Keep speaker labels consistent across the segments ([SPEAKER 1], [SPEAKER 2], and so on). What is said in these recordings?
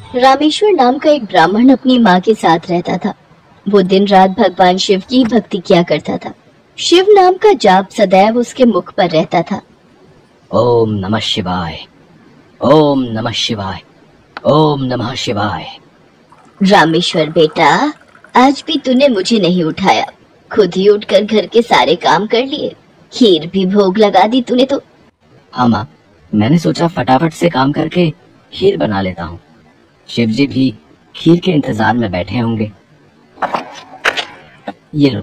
[SPEAKER 1] रामेश्वर नाम का एक ब्राह्मण अपनी माँ के साथ रहता था। वो दिन रात भगवान शिव की भक्ति किया करता था। शिव नाम का जाप सदैव उसके मुख पर रहता था।
[SPEAKER 2] ओम नमः शिवाय, ओम नमः शिवाय, ओम नमः शिवाय।
[SPEAKER 1] रामेश्वर बेटा, आज भी तूने मुझे नहीं उठाया, खुद ही उठकर घर के सारे काम कर लिए, खीर भी भोग लगा दी तूने तो।
[SPEAKER 2] हाँ माँ, मैंने सोचा फटाफट से काम करके खीर बना लेता हूँ। शिव जी भी खीर के इंतजार में बैठे होंगे। ये लो,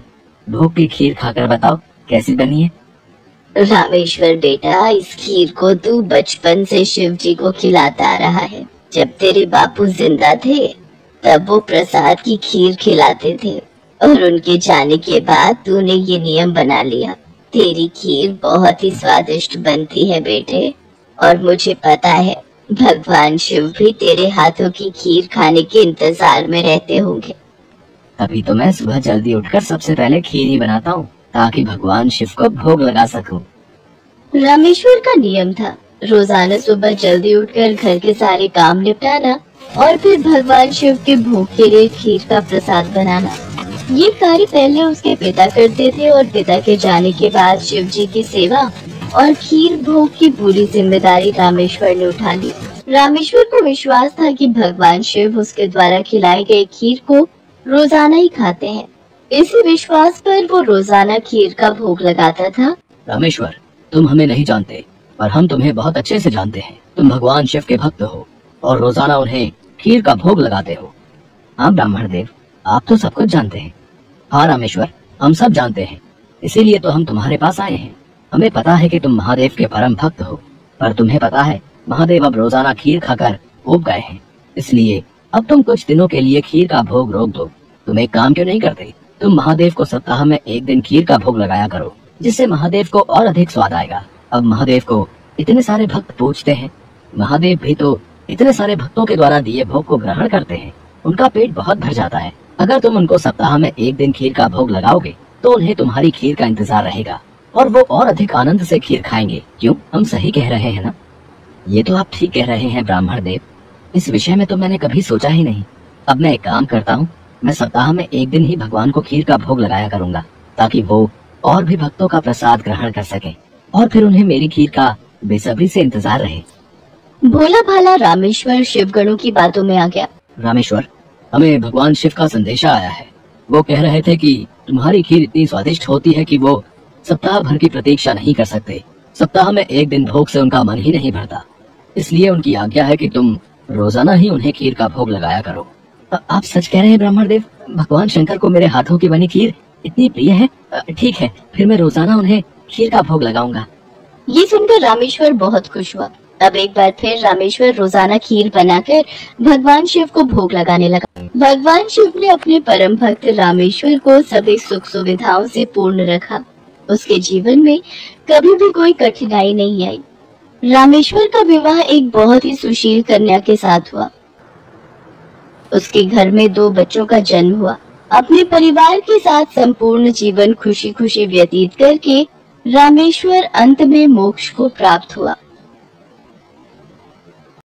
[SPEAKER 2] भोग की खीर खाकर बताओ कैसी बनी है।
[SPEAKER 1] रामेश्वर बेटा, इस खीर को तू बचपन से शिव जी को खिलाता आ रहा है। जब तेरे बापू जिंदा थे तब वो प्रसाद की खीर खिलाते थे और उनके जाने के बाद तूने ये नियम बना लिया। तेरी खीर बहुत ही स्वादिष्ट बनती है बेटे, और मुझे पता है भगवान शिव भी तेरे हाथों की खीर खाने के इंतजार में रहते होंगे।
[SPEAKER 2] तभी तो मैं सुबह जल्दी उठकर सबसे पहले खीर ही बनाता हूँ ताकि भगवान शिव को भोग लगा सकूं।
[SPEAKER 1] रामेश्वर का नियम था रोजाना सुबह जल्दी उठकर घर के सारे काम निपटाना और फिर भगवान शिव के भोग के लिए खीर का प्रसाद बनाना। ये कार्य पहले उसके पिता करते थे और पिता के जाने के बाद शिव जी की सेवा और खीर भोग की पूरी जिम्मेदारी रामेश्वर ने उठा ली। रामेश्वर को विश्वास था कि भगवान शिव उसके द्वारा खिलाई गई खीर को रोजाना ही खाते हैं। इसी विश्वास पर वो रोजाना खीर का भोग लगाता था।
[SPEAKER 2] रामेश्वर, तुम हमें नहीं जानते पर हम तुम्हें बहुत अच्छे से जानते हैं। तुम भगवान शिव के भक्त हो और रोजाना उन्हें खीर का भोग लगाते हो। हाँ ब्राह्मण देव, आप तो सब कुछ जानते हैं। हाँ रामेश्वर, हम सब जानते हैं, इसीलिए तो हम तुम्हारे पास आए हैं। हमें पता है कि तुम महादेव के परम भक्त हो, पर तुम्हें पता है महादेव अब रोजाना खीर खाकर ऊब गए हैं, इसलिए अब तुम कुछ दिनों के लिए खीर का भोग रोक दो। तुम एक काम क्यों नहीं करते, तुम महादेव को सप्ताह में एक दिन खीर का भोग लगाया करो, जिससे महादेव को और अधिक स्वाद आएगा। अब महादेव को इतने सारे भक्त पूजते हैं, महादेव भी तो इतने सारे भक्तों के द्वारा दिए भोग को ग्रहण करते हैं, उनका पेट बहुत भर जाता है। अगर तुम उनको सप्ताह में एक दिन खीर का भोग लगाओगे तो उन्हें तुम्हारी खीर का इंतजार रहेगा और वो और अधिक आनंद से खीर खाएंगे। क्यों, हम सही कह रहे हैं ना? ये तो आप ठीक कह रहे हैं ब्राह्मण देव, इस विषय में तो मैंने कभी सोचा ही नहीं। अब मैं एक काम करता हूँ, मैं सप्ताह में एक दिन ही भगवान को खीर का भोग लगाया करूंगा ताकि वो और भी भक्तों का प्रसाद ग्रहण कर सके और फिर उन्हें मेरी खीर का बेसब्री से इंतजार रहे।
[SPEAKER 1] भोला भाला रामेश्वर शिवगणों की बातों में आ गया।
[SPEAKER 2] रामेश्वर, हमें भगवान शिव का संदेशा आया है। वो कह रहे थे कि तुम्हारी खीर इतनी स्वादिष्ट होती है कि वो सप्ताह भर की प्रतीक्षा नहीं कर सकते। सप्ताह में एक दिन भोग से उनका मन ही नहीं भरता, इसलिए उनकी आज्ञा है कि तुम रोजाना ही उन्हें खीर का भोग लगाया करो। आप सच कह रहे हैं ब्राह्मण देव, भगवान शंकर को मेरे हाथों की बनी खीर इतनी प्रिय है। ठीक है, फिर मैं रोजाना उन्हें खीर का भोग लगाऊंगा।
[SPEAKER 1] ये सुनकर रामेश्वर बहुत खुश हुआ। अब एक बार फिर रामेश्वर रोजाना खीर बनाकर भगवान शिव को भोग लगाने लगा। भगवान शिव ने अपने परम भक्त रामेश्वर को सभी सुख सुविधाओं से पूर्ण रखा। उसके जीवन में कभी भी कोई कठिनाई नहीं आई। रामेश्वर का विवाह एक बहुत ही सुशील कन्या के साथ हुआ। उसके घर में 2 बच्चों का जन्म हुआ। अपने परिवार के साथ संपूर्ण जीवन खुशी खुशी व्यतीत करके रामेश्वर अंत में मोक्ष को प्राप्त हुआ।